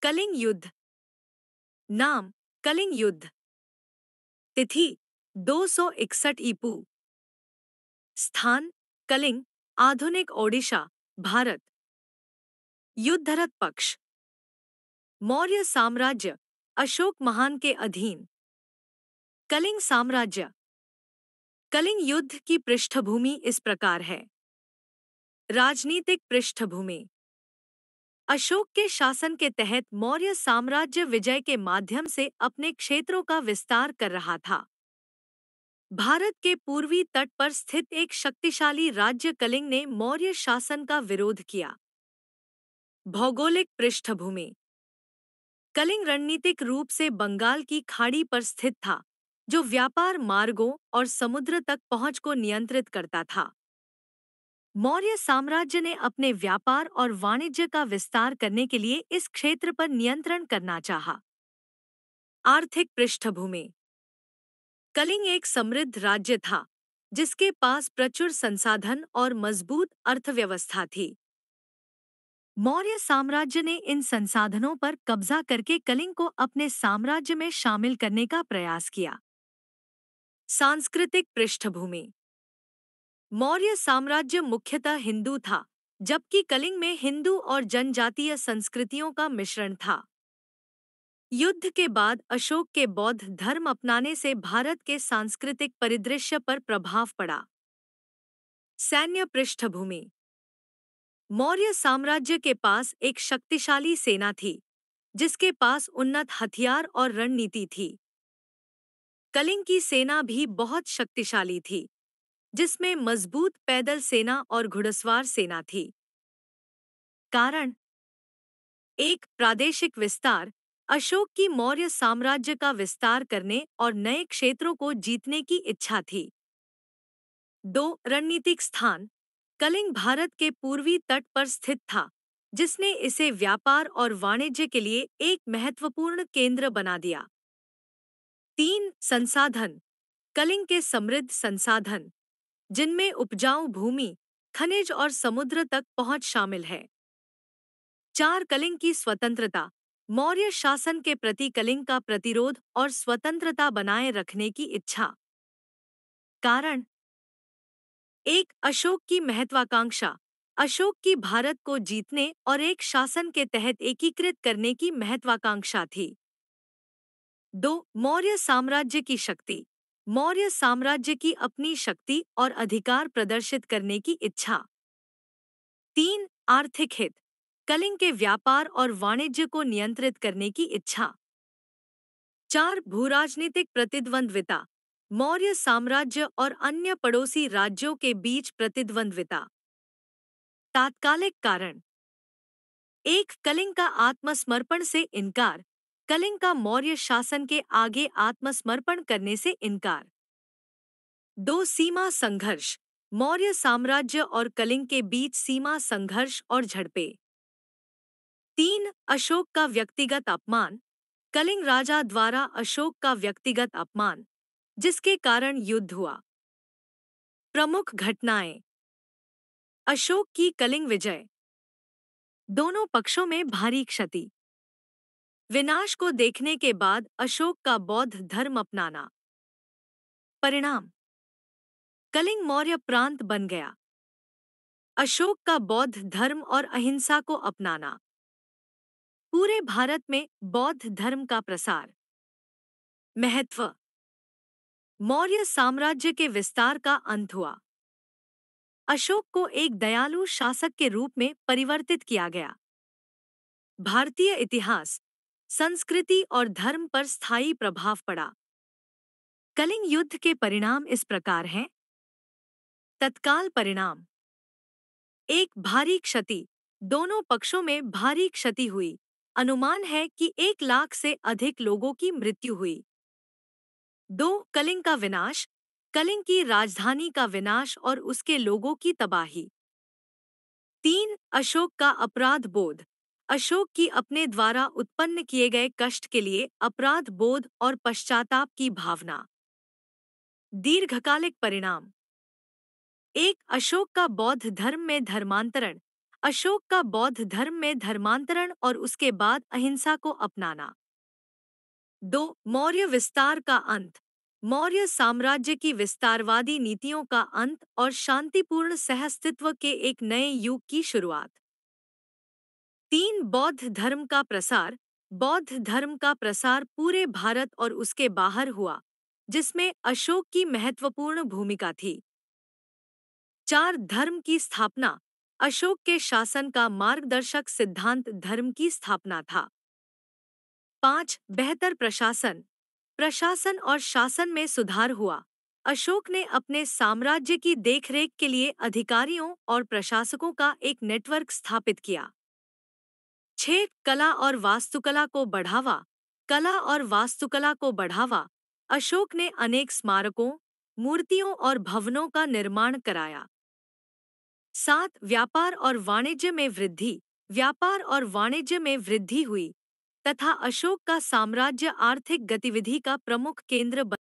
कलिंग युद्ध। नाम कलिंग युद्ध। तिथि 261 ईपू। स्थान कलिंग, आधुनिक ओडिशा, भारत। युद्धरत पक्ष मौर्य साम्राज्य, अशोक महान के अधीन। कलिंग साम्राज्य। कलिंग युद्ध की पृष्ठभूमि इस प्रकार है। राजनीतिक पृष्ठभूमि। अशोक के शासन के तहत मौर्य साम्राज्य विजय के माध्यम से अपने क्षेत्रों का विस्तार कर रहा था। भारत के पूर्वी तट पर स्थित एक शक्तिशाली राज्य कलिंग ने मौर्य शासन का विरोध किया। भौगोलिक पृष्ठभूमि। कलिंग रणनीतिक रूप से बंगाल की खाड़ी पर स्थित था, जो व्यापार मार्गों और समुद्र तक पहुंच को नियंत्रित करता था। मौर्य साम्राज्य ने अपने व्यापार और वाणिज्य का विस्तार करने के लिए इस क्षेत्र पर नियंत्रण करना चाहा। आर्थिक पृष्ठभूमि। कलिंग एक समृद्ध राज्य था, जिसके पास प्रचुर संसाधन और मजबूत अर्थव्यवस्था थी। मौर्य साम्राज्य ने इन संसाधनों पर कब्जा करके कलिंग को अपने साम्राज्य में शामिल करने का प्रयास किया। सांस्कृतिक पृष्ठभूमि। मौर्य साम्राज्य मुख्यतः हिंदू था, जबकि कलिंग में हिंदू और जनजातीय संस्कृतियों का मिश्रण था। युद्ध के बाद अशोक के बौद्ध धर्म अपनाने से भारत के सांस्कृतिक परिदृश्य पर प्रभाव पड़ा। सैन्य पृष्ठभूमि। मौर्य साम्राज्य के पास एक शक्तिशाली सेना थी, जिसके पास उन्नत हथियार और रणनीति थी। कलिंग की सेना भी बहुत शक्तिशाली थी, जिसमें मजबूत पैदल सेना और घुड़सवार सेना थी। कारण एक प्रादेशिक विस्तार। अशोक की मौर्य साम्राज्य का विस्तार करने और नए क्षेत्रों को जीतने की इच्छा थी। 2 रणनीतिक स्थान। कलिंग भारत के पूर्वी तट पर स्थित था, जिसने इसे व्यापार और वाणिज्य के लिए एक महत्वपूर्ण केंद्र बना दिया। 3 संसाधन। कलिंग के समृद्ध संसाधन, जिनमें उपजाऊ भूमि, खनिज और समुद्र तक पहुंच शामिल है। 4 कलिंग की स्वतंत्रता। मौर्य शासन के प्रति कलिंग का प्रतिरोध और स्वतंत्रता बनाए रखने की इच्छा। कारण एक अशोक की महत्वाकांक्षा। अशोक की भारत को जीतने और एक शासन के तहत एकीकृत करने की महत्वाकांक्षा थी। 2 मौर्य साम्राज्य की शक्ति। मौर्य साम्राज्य की अपनी शक्ति और अधिकार प्रदर्शित करने की इच्छा। 3 आर्थिक हित। कलिंग के व्यापार और वाणिज्य को नियंत्रित करने की इच्छा। 4 भूराजनीतिक प्रतिद्वंद्विता। मौर्य साम्राज्य और अन्य पड़ोसी राज्यों के बीच प्रतिद्वंद्विता। तात्कालिक कारण एक कलिंग का आत्मसमर्पण से इनकार। कलिंग का मौर्य शासन के आगे आत्मसमर्पण करने से इनकार। 2 सीमा संघर्ष। मौर्य साम्राज्य और कलिंग के बीच सीमा संघर्ष और झड़पें। 3 अशोक का व्यक्तिगत अपमान। कलिंग राजा द्वारा अशोक का व्यक्तिगत अपमान, जिसके कारण युद्ध हुआ। प्रमुख घटनाएं। अशोक की कलिंग विजय। दोनों पक्षों में भारी क्षति। विनाश को देखने के बाद अशोक का बौद्ध धर्म अपनाना। परिणाम कलिंग मौर्य प्रांत बन गया। अशोक का बौद्ध धर्म और अहिंसा को अपनाना। पूरे भारत में बौद्ध धर्म का प्रसार। महत्व मौर्य साम्राज्य के विस्तार का अंत हुआ। अशोक को एक दयालु शासक के रूप में परिवर्तित किया गया। भारतीय इतिहास, संस्कृति और धर्म पर स्थायी प्रभाव पड़ा। कलिंग युद्ध के परिणाम इस प्रकार हैं। तत्काल परिणाम एक भारी क्षति। दोनों पक्षों में भारी क्षति हुई। अनुमान है कि 1 लाख से अधिक लोगों की मृत्यु हुई। 2 कलिंग का विनाश। कलिंग की राजधानी का विनाश और उसके लोगों की तबाही। 3 अशोक का अपराध बोध। अशोक की अपने द्वारा उत्पन्न किए गए कष्ट के लिए अपराध बोध और पश्चाताप की भावना। दीर्घकालिक परिणाम 1 अशोक का बौद्ध धर्म में धर्मांतरण। अशोक का बौद्ध धर्म में धर्मांतरण और उसके बाद अहिंसा को अपनाना। 2. मौर्य विस्तार का अंत। मौर्य साम्राज्य की विस्तारवादी नीतियों का अंत और शांतिपूर्ण सहअस्तित्व के एक नए युग की शुरुआत। 3. बौद्ध धर्म का प्रसार। बौद्ध धर्म का प्रसार पूरे भारत और उसके बाहर हुआ, जिसमें अशोक की महत्वपूर्ण भूमिका थी। 4. धर्म की स्थापना। अशोक के शासन का मार्गदर्शक सिद्धांत धर्म की स्थापना था। 5. बेहतर प्रशासन। प्रशासन और शासन में सुधार हुआ। अशोक ने अपने साम्राज्य की देखरेख के लिए अधिकारियों और प्रशासकों का एक नेटवर्क स्थापित किया। 6. कला और वास्तुकला को बढ़ावा। कला और वास्तुकला को बढ़ावा। अशोक ने अनेक स्मारकों, मूर्तियों और भवनों का निर्माण कराया। 7. व्यापार और वाणिज्य में वृद्धि। व्यापार और वाणिज्य में वृद्धि हुई तथा अशोक का साम्राज्य आर्थिक गतिविधि का प्रमुख केंद्र बन